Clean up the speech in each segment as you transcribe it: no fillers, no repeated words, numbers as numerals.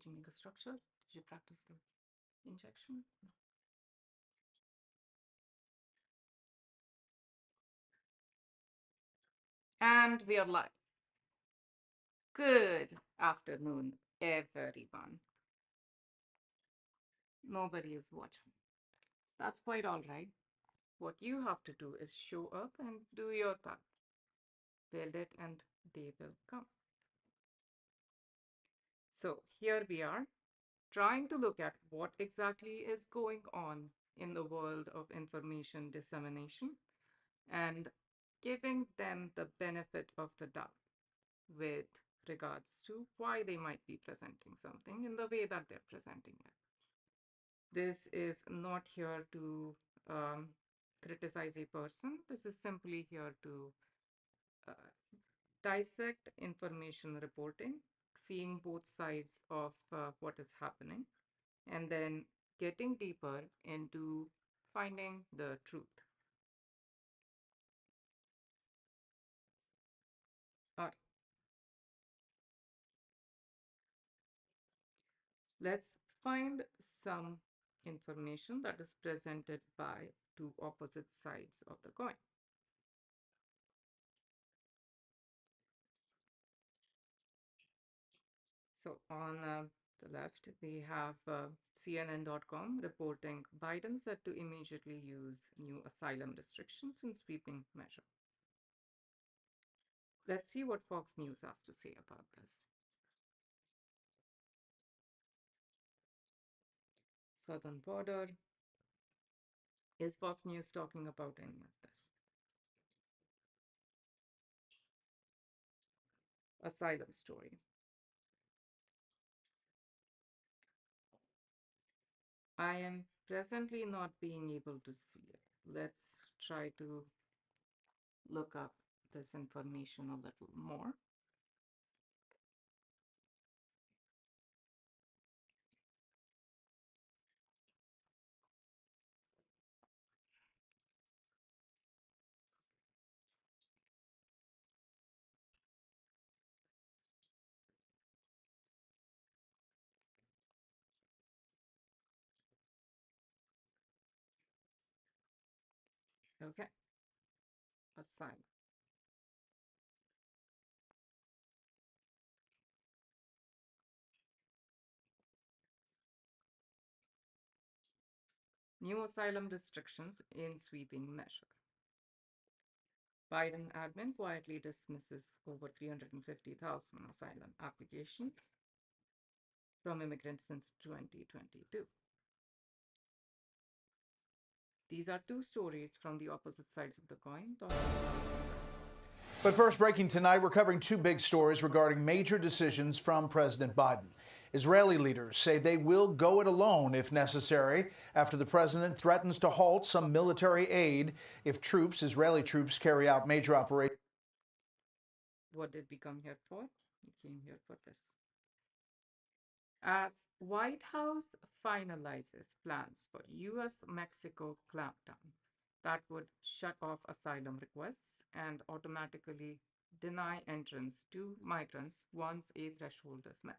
did you make a structure? Did you practice the injection? No. And we are live. Good afternoon, everyone. Nobody is watching. That's quite all right. What you have to do is show up and do your part. Build it and they will come. So here we are, trying to look at what exactly is going on in the world of information dissemination and giving them the benefit of the doubt with regards to why they might be presenting something in the way that they're presenting it. This is not here to criticize a person. This is simply here to uh, dissect information reporting, seeing both sides of what is happening, and then getting deeper into finding the truth. All right, let's find some information that is presented by two opposite sides of the coin. So on the left, we have CNN.com reporting Biden said to immediately use new asylum restrictions in sweeping measure. Let's see what Fox News has to say about this. Southern border. Is Fox News talking about any of this? Asylum story. I am presently not being able to see it. Let's try to look up this information a little more. Okay, asylum. New asylum restrictions in sweeping measure. Biden admin quietly dismisses over 350,000 asylum applications from immigrants since 2022. These are two stories from the opposite sides of the coin. But first, breaking tonight, we're covering two big stories regarding major decisions from President Biden. Israeli leaders say they will go it alone if necessary after the president threatens to halt some military aid if Israeli troops, carry out major operations. What did we come here for? We came here for this. As White House finalizes plans for US-Mexico clampdown that would shut off asylum requests and automatically deny entrance to migrants once a threshold is met.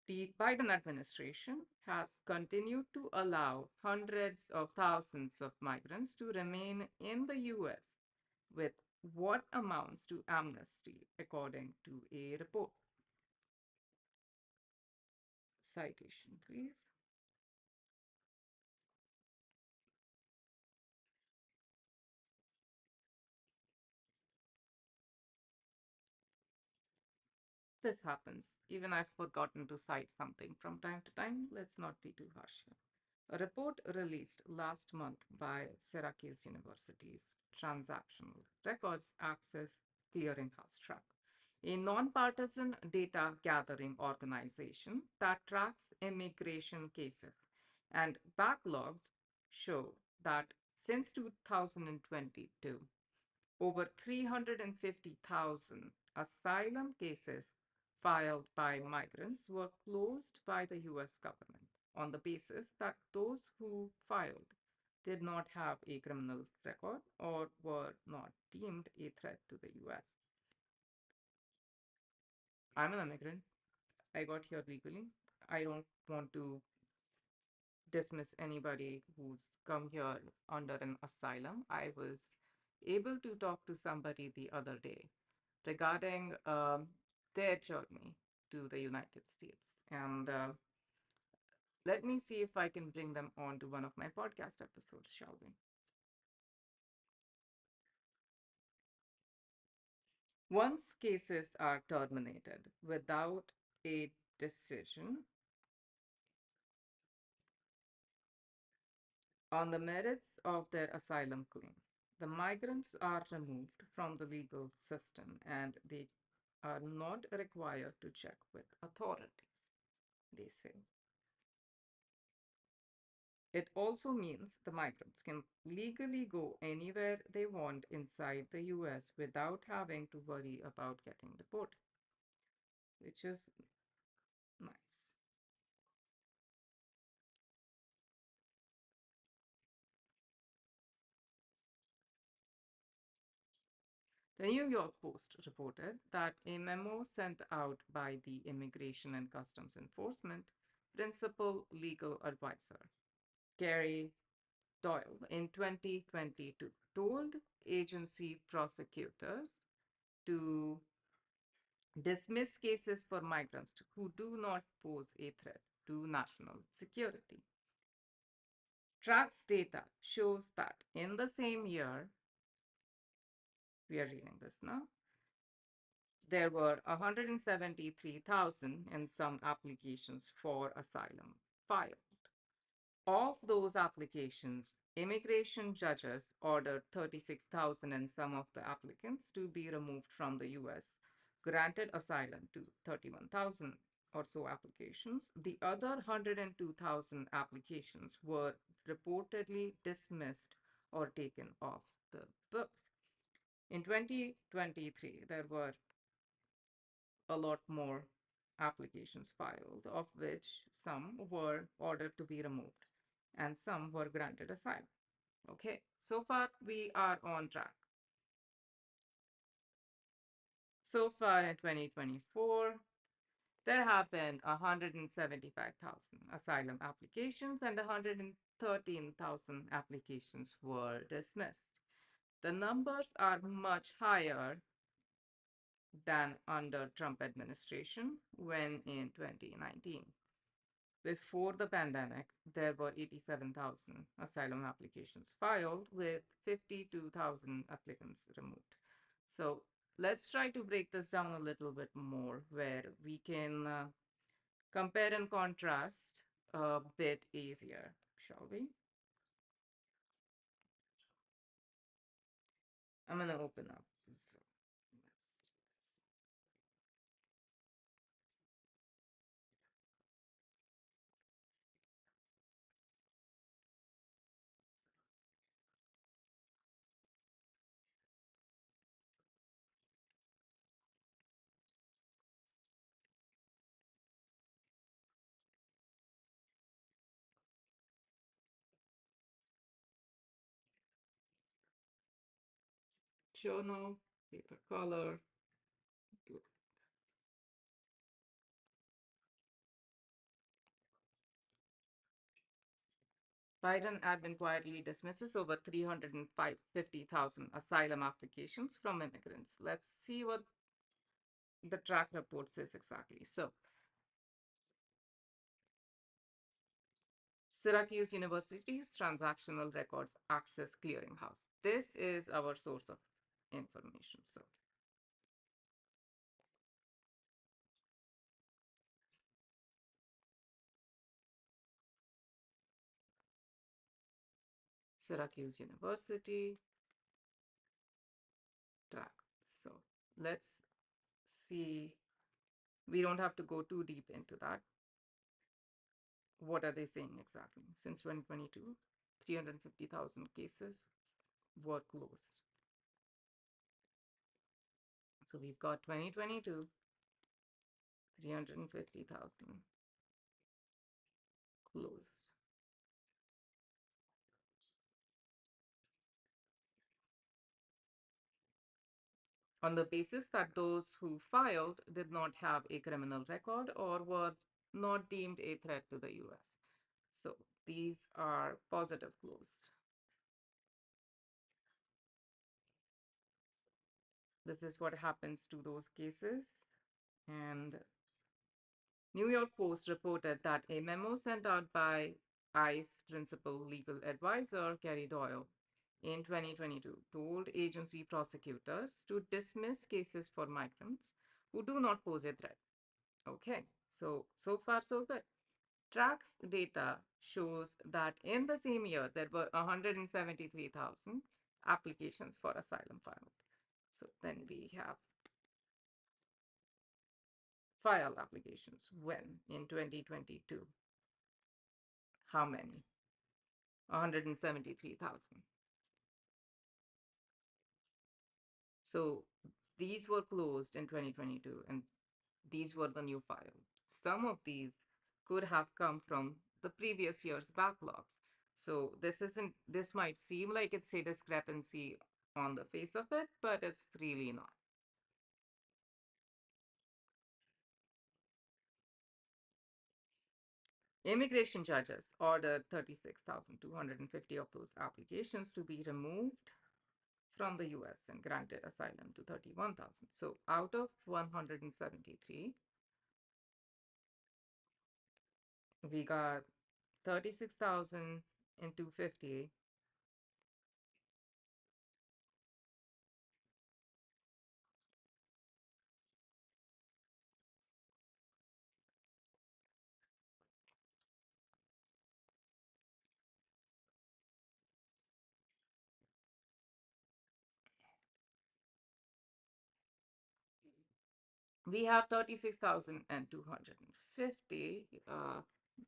The Biden administration has continued to allow hundreds of thousands of migrants to remain in the US with what amounts to amnesty, according to a report. Citation, please. This happens. Even I've forgotten to cite something from time to time. Let's not be too harsh here. A report released last month by Syracuse University's Transactional Records Access Clearinghouse Track, a nonpartisan data gathering organization that tracks immigration cases. And backlogs show that since 2022, over 350,000 asylum cases filed by migrants were closed by the US government on the basis that those who filed did not have a criminal record or were not deemed a threat to the US. I'm an immigrant. I got here legally. I don't want to dismiss anybody who's come here under an asylum. I was able to talk to somebody the other day regarding their journey to the United States. And let me see if I can bring them on to one of my podcast episodes, shall we? Once cases are terminated without a decision on the merits of their asylum claim, the migrants are removed from the legal system and they are not required to check with authority, they say. It also means the migrants can legally go anywhere they want inside the US without having to worry about getting deported, which is nice. The New York Post reported that a memo sent out by the Immigration and Customs Enforcement principal legal advisor, Gary Doyle, in 2022 told agency prosecutors to dismiss cases for migrants who do not pose a threat to national security. Track's data shows that in the same year, we are reading this now, there were 173,000 in some applications for asylum filed. Of those applications, immigration judges ordered 36,000 in some of the applicants to be removed from the US, granted asylum to 31,000 or so applications. The other 102,000 applications were reportedly dismissed or taken off the books. In 2023, there were a lot more applications filed, of which some were ordered to be removed and some were granted asylum. Okay, so far we are on track. So far in 2024, there have been 175,000 asylum applications and 113,000 applications were dismissed. The numbers are much higher than under Trump administration when in 2019. Before the pandemic, there were 87,000 asylum applications filed with 52,000 applicants removed. So let's try to break this down a little bit more where we can compare and contrast a bit easier, shall we? I'm going to open up. So journal, paper color. Biden admin quietly dismisses over 350,000 asylum applications from immigrants. Let's see what the track report says exactly. So, Syracuse University's Transactional Records Access Clearinghouse. This is our source of information. So, Syracuse University track. So, let's see. We don't have to go too deep into that. What are they saying exactly? Since 2022, 350,000 cases were closed. So we've got 2022, 350,000 closed. on the basis that those who filed did not have a criminal record or were not deemed a threat to the US. So these are positive closed. This is what happens to those cases. And New York Post reported that a memo sent out by ICE principal legal advisor Gary Doyle in 2022 told agency prosecutors to dismiss cases for migrants who do not pose a threat. Okay, so far so good. Trax data shows that in the same year there were 173,000 applications for asylum filed. So then we have file applications. When? In 2022. How many? 173,000. So these were closed in 2022 and these were the new files. Some of these could have come from the previous year's backlogs. So this might seem like it's a discrepancy on the face of it, but it's really not. Immigration judges ordered 36,250 of those applications to be removed from the US and granted asylum to 31,000. So out of 173, we got 36,250 we have 36,250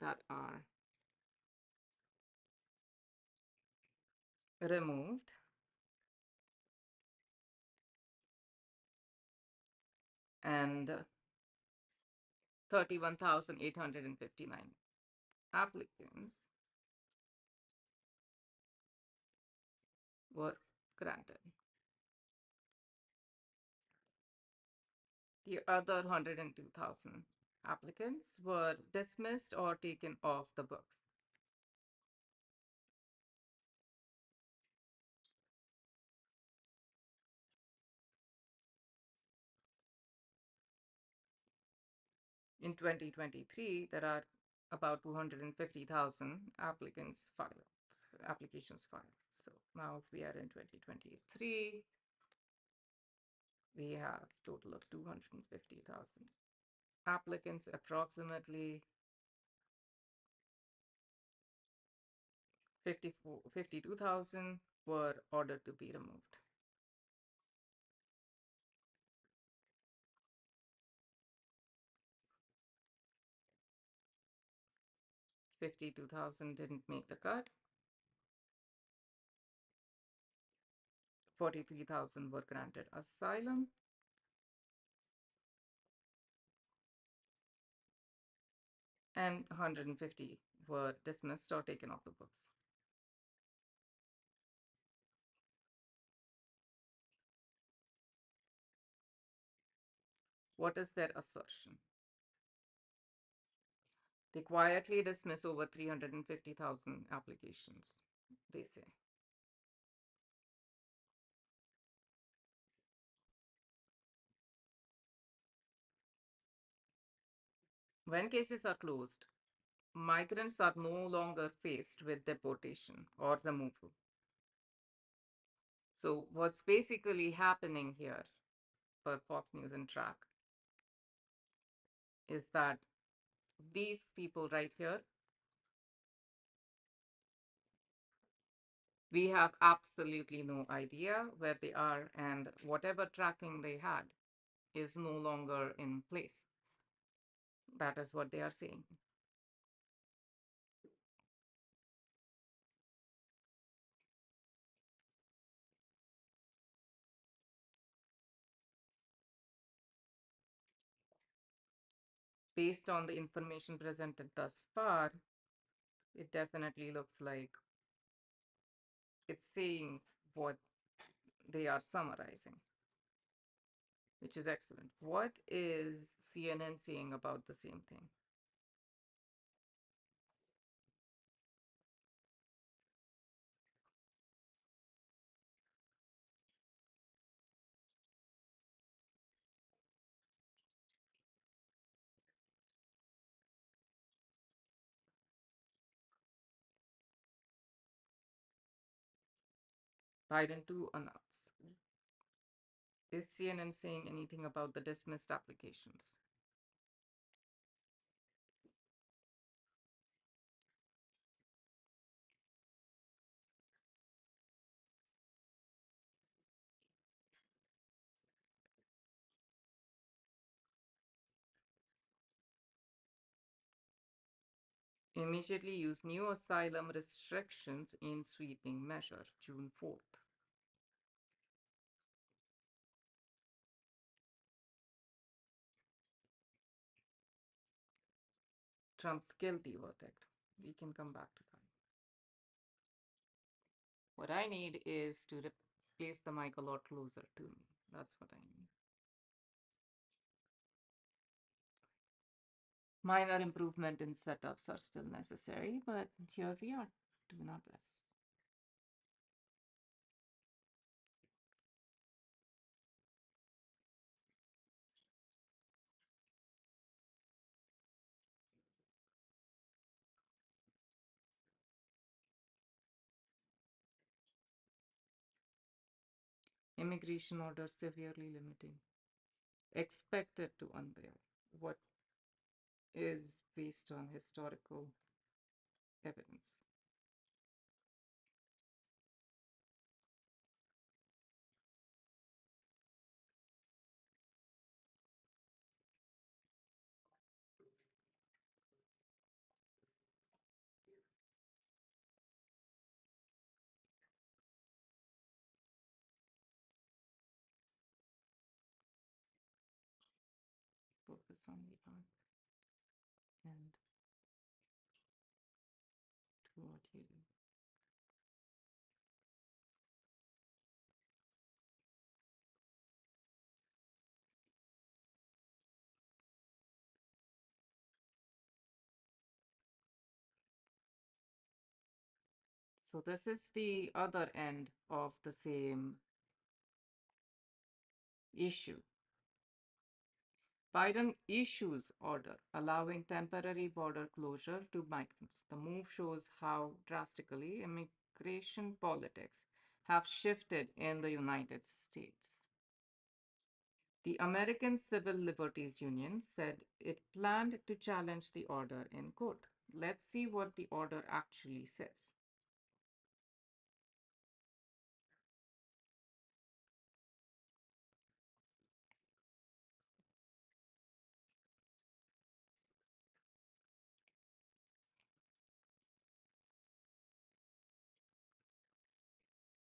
that are removed. And 31,859 applicants were granted. The other 102,000 applicants were dismissed or taken off the books. In 2023, there are about 250,000 applications filed. So now we are in 2023. We have total of 250,000 applicants, approximately 52,000 were ordered to be removed. $52,000 didn't make the cut. 43,000 were granted asylum. And 150 were dismissed or taken off the books. What is their assertion? They quietly dismiss over 350,000 applications, they say. When cases are closed, migrants are no longer faced with deportation or removal. So what's basically happening here for Fox News and Track is that these people right here, we have absolutely no idea where they are, and whatever tracking they had is no longer in place. That is what they are saying. Based on the information presented thus far, it definitely looks like it's saying what they are summarizing. which is excellent. What is CNN saying about the same thing? Biden to announce. Is CNN saying anything about the dismissed applications? Immediately use new asylum restrictions in sweeping measure, June 4th. Trump's guilty verdict. We can come back to that. What I need is to place the mic a lot closer to me. That's what I need. Minor improvement in setups are still necessary, but here we are, doing our best. Immigration order severely limiting. Expected to unveil what is based on historical evidence. Focus on the art and do what you do. So this is the other end of the same issue. Biden issues order allowing temporary border closure to migrants. The move shows how drastically immigration politics have shifted in the United States. The American Civil Liberties Union said it planned to challenge the order in court. Let's see what the order actually says.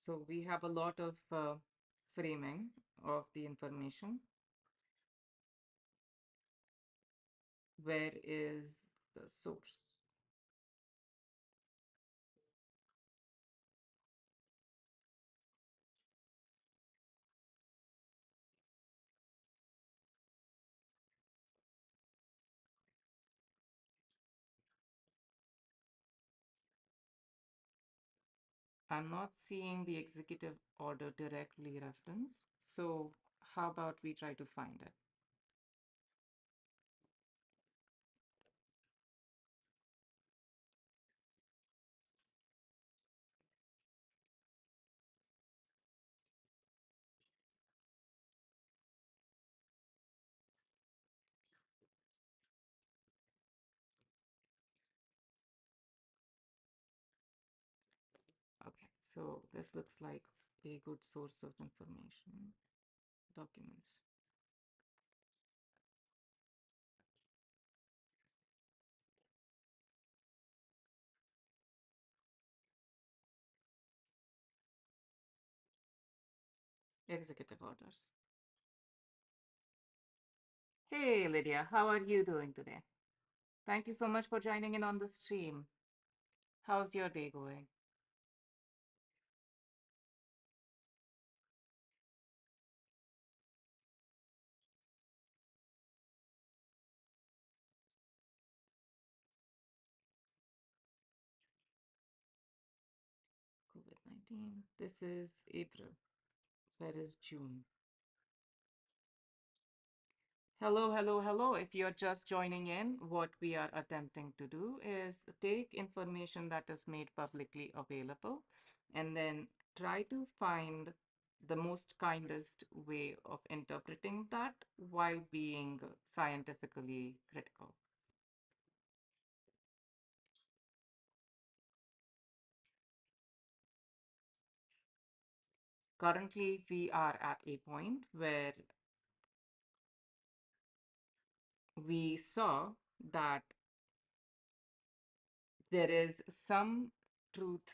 So we have a lot of framing of the information. Where is the source? I'm not seeing the executive order directly referenced. So how about we try to find it? Okay, so this looks like a good source of information. Documents. Executive orders. Hey, Lydia, how are you doing today? Thank you so much for joining in on the stream. How's your day going? 17. This is April. Where is June? Hello, hello, hello. If you're just joining in, what we are attempting to do is take information that is made publicly available and then try to find the most kindest way of interpreting that while being scientifically critical. Currently, we are at a point where we saw that there is some truth,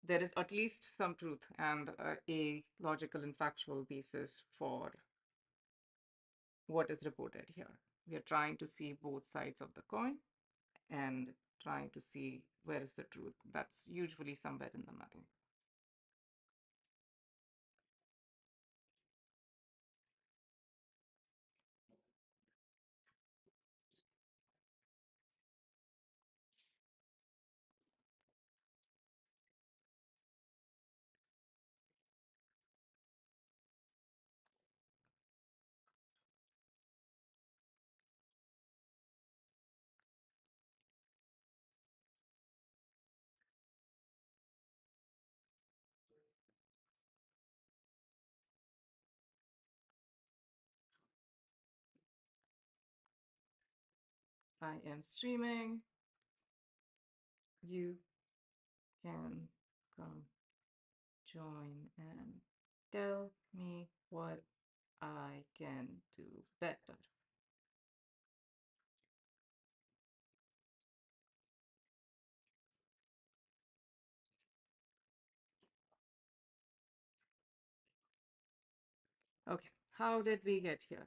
there is at least some truth and a logical and factual basis for what is reported here. We are trying to see both sides of the coin and trying to see where is the truth. That's usually somewhere in the middle. I am streaming. You can come join and tell me what I can do better. Okay, how did we get here?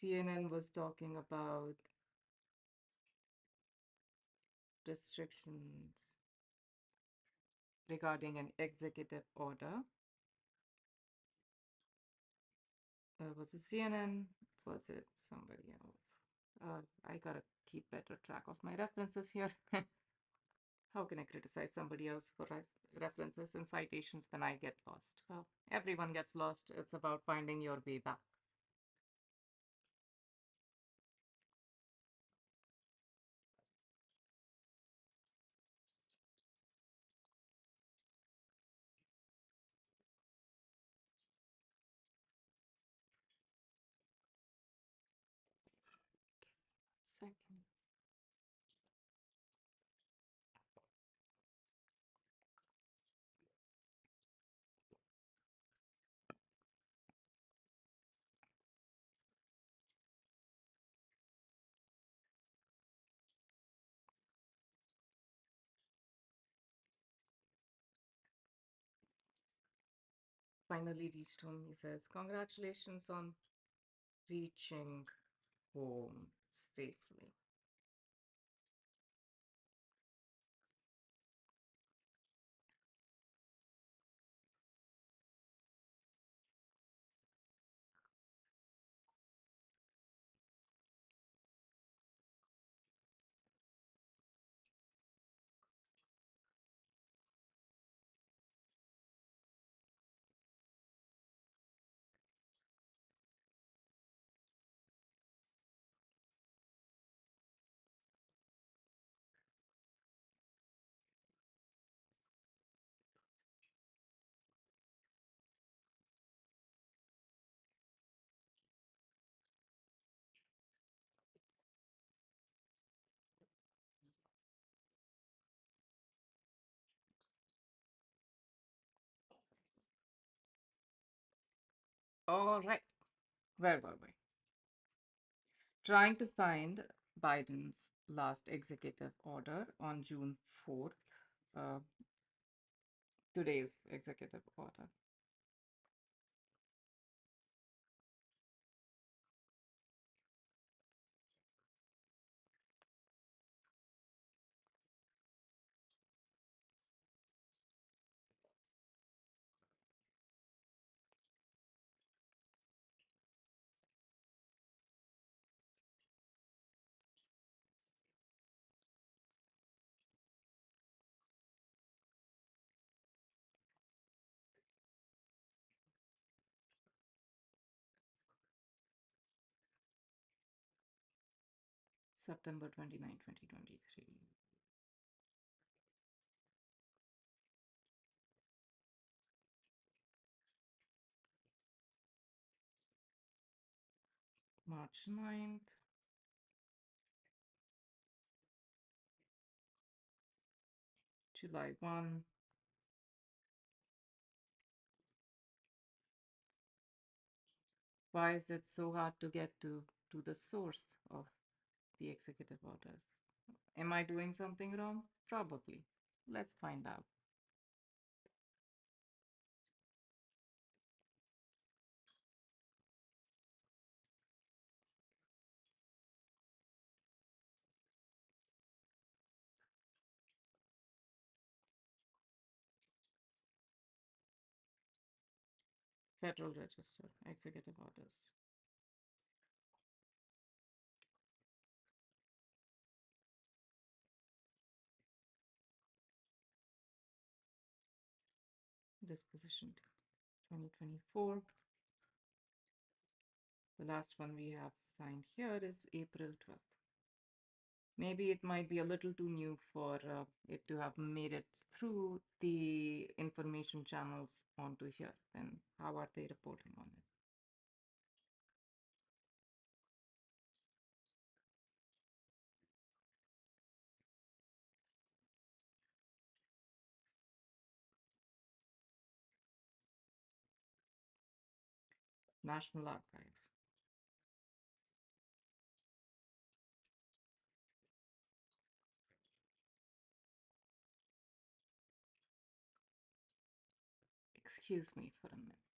CNN was talking about restrictions regarding an executive order. Was it CNN? Was it somebody else? I gotta keep better track of my references here. How can I criticize somebody else for references and citations when I get lost? Well, everyone gets lost. It's about finding your way back. Second. Finally reached home, he says. Congratulations on reaching home safely. All right. Where were we? Trying to find Biden's last executive order on June 4th, uh, today's executive order. September 29, 2023. March 9th. July 1. Why is it so hard to get to the source of the executive orders? Am I doing something wrong? Probably. Let's find out. Federal Register, executive orders. Disposition 2024. The last one we have signed here is April 12th. Maybe it might be a little too new for it to have made it through the information channels onto here. Then how are they reporting on it? National Archives. Excuse me for a minute.